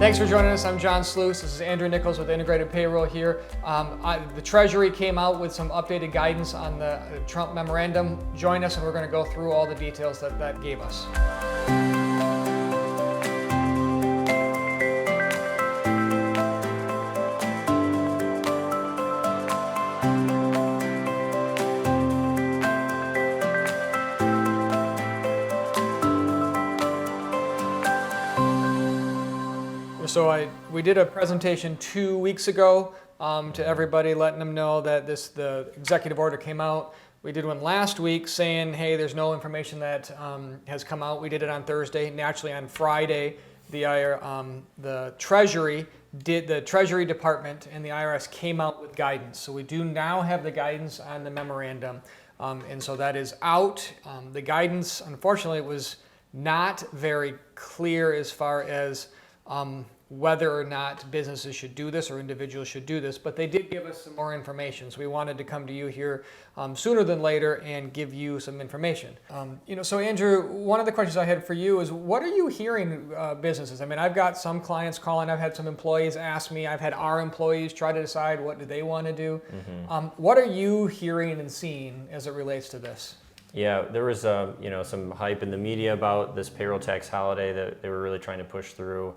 Thanks for joining us. I'm Jon Sluis. This is Andrew Nichols with Integrated Payroll here. The Treasury came out with some updated guidance on the Trump memorandum. Join us and we're going to go through all the details that gave us. So we did a presentation 2 weeks ago to everybody, letting them know that the executive order came out. We did one last week saying, hey, there's no information that has come out. We did it on Thursday. Naturally, on Friday, the Treasury Department and the IRS came out with guidance. So we do now have the guidance on the memorandum, and so that is out. The guidance, unfortunately, was not very clear as far as whether or not businesses should do this or individuals should do this, but they did give us some more information. So we wanted to come to you here sooner than later and give you some information. So Andrew, one of the questions I had for you is, what are you hearing businesses? I mean, I've got some clients calling, I've had some employees ask me, I've had our employees try to decide what do they want to do. What are you hearing and seeing as it relates to this? Yeah, there was some hype in the media about this payroll tax holiday that they were really trying to push through.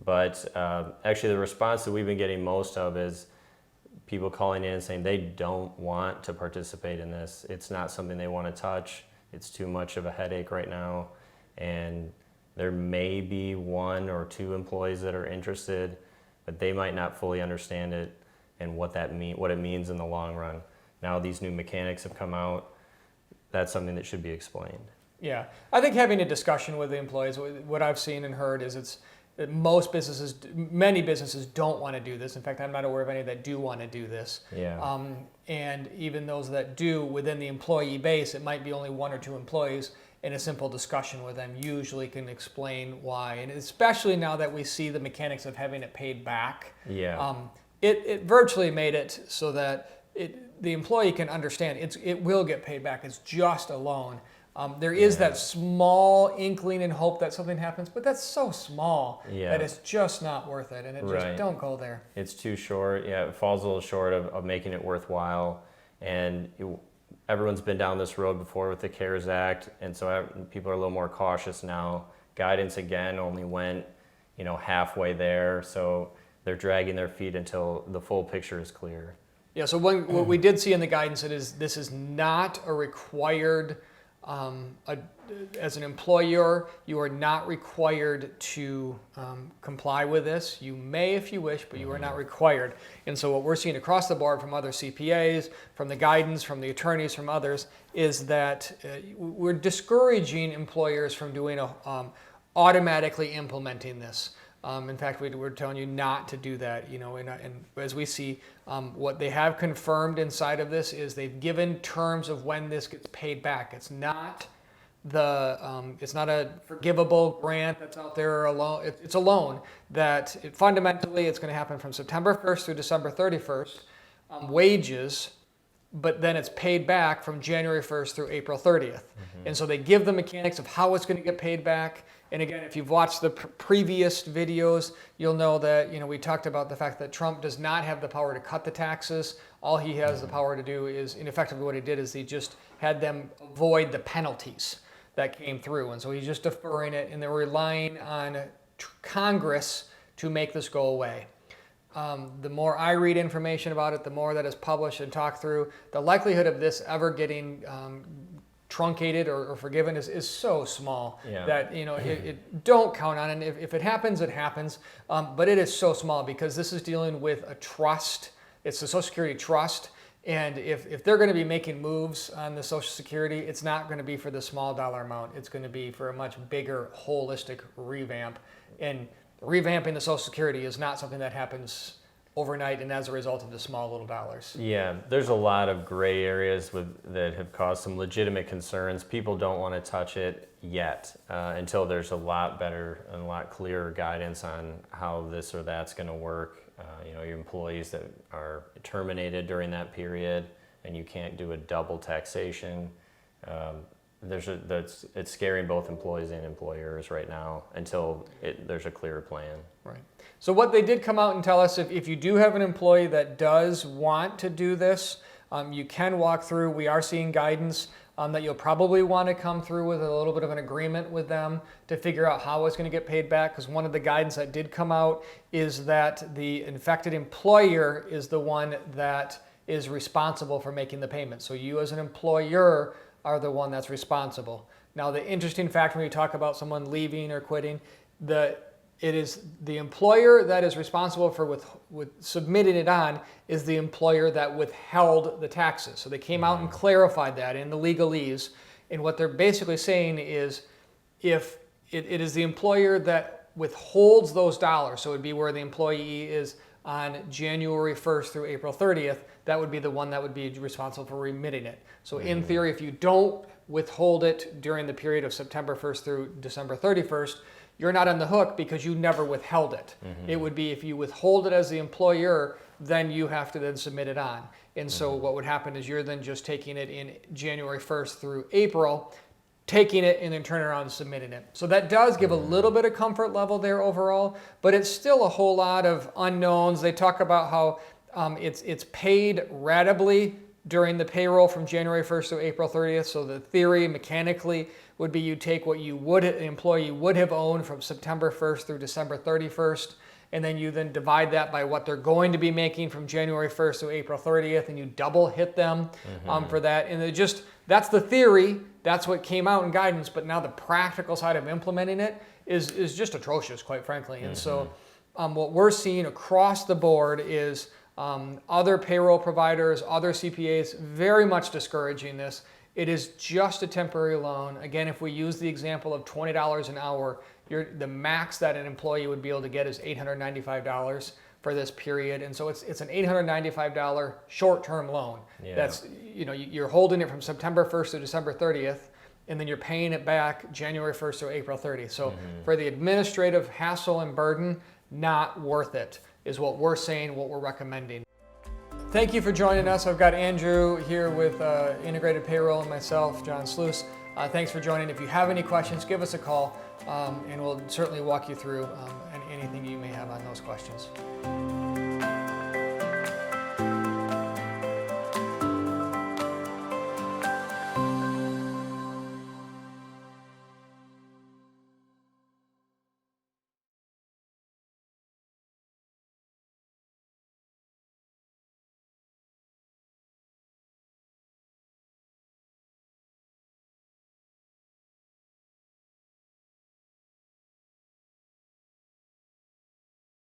But actually the response that we've been getting most of is people calling in and saying they don't want to participate in this. It's not something they want to touch. It's too much of a headache right now. And there may be 1 or 2 employees that are interested, but they might not fully understand it and what it means in the long run. Now these new mechanics have come out. That's something that should be explained. Yeah, I think having a discussion with the employees, what I've seen and heard is many businesses don't want to do this. In fact, I'm not aware of any that do want to do this. Yeah. And even those that do, within the employee base, it might be only 1 or 2 employees, and a simple discussion with them usually can explain why. And especially now that we see the mechanics of having it paid back, it virtually made it so that the employee can understand it will get paid back. It's just a loan. There is that small inkling and hope that something happens, but that's so small that it's just not worth it, and just don't go there. It's too short. Yeah, it falls a little short of making it worthwhile. And everyone's been down this road before with the CARES Act, and so people are a little more cautious now. Guidance again only went, halfway there, so they're dragging their feet until the full picture is clear. Yeah. So what we did see in the guidance this is not a required. As an employer, you are not required to comply with this. You may if you wish, but you are not required. And so what we're seeing across the board from other CPAs, from the guidance, from the attorneys, from others, is that we're discouraging employers from doing automatically implementing this. In fact, we're telling you not to do that. And as we see, what they have confirmed inside of this is they've given terms of when this gets paid back. It's not a forgivable grant that's out there or a loan. It's a loan that fundamentally it's going to happen from September 1st through December 31st, wages, but then it's paid back from January 1st through April 30th. And so they give the mechanics of how it's going to get paid back. And again, if you've watched the previous videos, you'll know that we talked about the fact that Trump does not have the power to cut the taxes. All he has the power to do is, and effectively what he did is he just had them avoid the penalties that came through. And so he's just deferring it, and they're relying on Congress to make this go away. The more I read information about it, the more that is published and talked through, the likelihood of this ever getting truncated or forgiven is so small that don't count on it. If it happens, it happens. But it is so small because this is dealing with a trust. It's the Social Security trust. And if they're going to be making moves on the Social Security, it's not going to be for the small dollar amount. It's going to be for a much bigger holistic revamp. And revamping the Social Security is not something that happens overnight and as a result of the small little dollars. Yeah, there's a lot of gray areas that have caused some legitimate concerns. People don't want to touch it yet until there's a lot better and a lot clearer guidance on how this or that's going to work. Your employees that are terminated during that period, and you can't do a double taxation. it's scaring both employees and employers right now until there's a clear plan. Right. So what they did come out and tell us, if you do have an employee that does want to do this, you can walk through. We are seeing guidance that you'll probably want to come through with a little bit of an agreement with them to figure out how it's going to get paid back, because one of the guidance that did come out is that the infected employer is the one that is responsible for making the payment. So you as an employer are the one that's responsible. Now, the interesting fact when you talk about someone leaving or quitting, it is the employer that is responsible for with submitting it on is the employer that withheld the taxes. So they came out and clarified that in the legalese. And what they're basically saying is if it is the employer that withholds those dollars, so it would be where the employee is on January 1st through April 30th, that would be the one that would be responsible for remitting it. So in theory, if you don't withhold it during the period of September 1st through December 31st, you're not on the hook because you never withheld it. It would be if you withhold it as the employer, then you have to then submit it on. And so what would happen is you're then just taking it in January 1st through April, taking it and then turning around and submitting it. So that does give a little bit of comfort level there overall, but it's still a whole lot of unknowns. They talk about how it's paid ratably during the payroll from January 1st to April 30th. So the theory mechanically would be you take what an employee would have owned from September 1st through December 31st, and then you then divide that by what they're going to be making from January 1st to April 30th, and you double hit them for that. And that's the theory. That's what came out in guidance, but now the practical side of implementing it is just atrocious, quite frankly. And so what we're seeing across the board is other payroll providers, other CPAs, very much discouraging this. It is just a temporary loan. Again, if we use the example of $20 an hour, the max that an employee would be able to get is $895 for this period. And so it's an $895 short-term loan. Yeah. That's, you're holding it from September 1st to December 30th, and then you're paying it back January 1st to April 30th. So for the administrative hassle and burden, not worth it, is what we're saying, what we're recommending. Thank you for joining us. I've got Andrew here with Integrated Payroll and myself, Jon Sluis. Thanks for joining. If you have any questions, give us a call, and we'll certainly walk you through anything you may have on those questions.